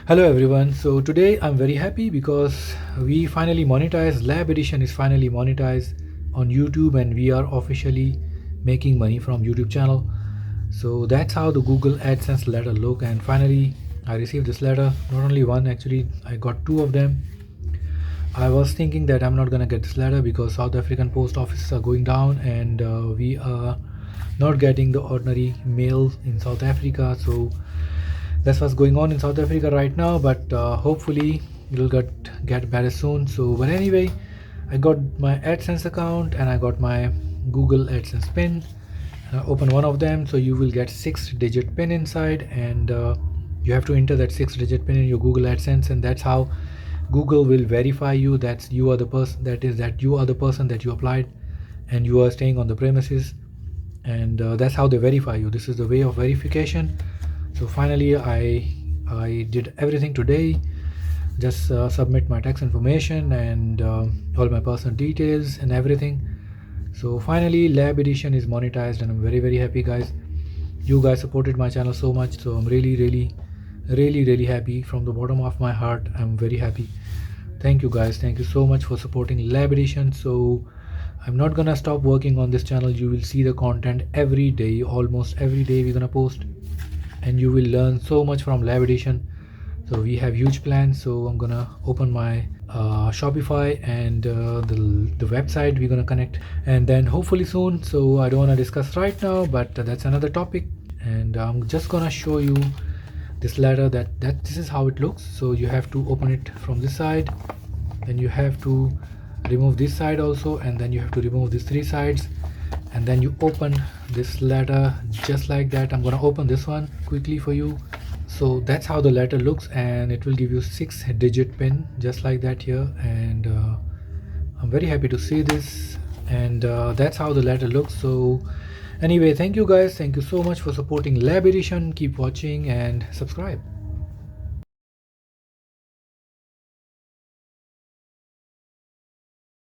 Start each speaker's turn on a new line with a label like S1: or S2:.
S1: Hello everyone. So today I'm very happy because we finally monetized. Lab Edition is finally monetized on YouTube and we are officially making money from YouTube channel. So that's how the Google AdSense letter look, and finally I received this letter. Not only one, actually I got two of them. I was thinking that I'm not gonna get this letter because South African post offices are going down and we are not getting the ordinary mail in South Africa. So that's what's going on in South Africa right now, but hopefully it'll get better soon. So but anyway, I got my AdSense account and I got my Google AdSense pin, and I open one of them. So you will get 6-digit pin inside, and you have to enter that 6-digit pin in your Google AdSense, and that's how Google will verify you that you are the person, that you are the person that you applied and you are staying on the premises, and that's how they verify you. This is the way of verification. So finally I did everything today. Just submit my tax information and all my personal details and everything. So finally Lab Edition is monetized and I'm very happy, guys. You guys supported my channel so much, so I'm really happy. From the bottom of my heart, I'm very happy. Thank you guys, thank you so much for supporting Lab Edition. So I'm not gonna stop working on this channel. You will see the content every day, almost every day we're gonna post, and you will learn so much from Lab Edition. So we have huge plans. So I'm gonna open my Shopify and the website we're gonna connect, and then hopefully soon. So I don't want to discuss right now, but that's another topic, and I'm just gonna show you this letter that this is how it looks. So you have to open it from this side, then you have to remove this side also, and then you have to remove these three sides, and then you open this letter just like that. I'm gonna open this one quickly for you. So that's how the letter looks, and it will give you 6-digit pin just like that here, and I'm very happy to see this, and that's how the letter looks. So anyway, thank you guys, thank you so much for supporting Lab Edition. Keep watching and subscribe.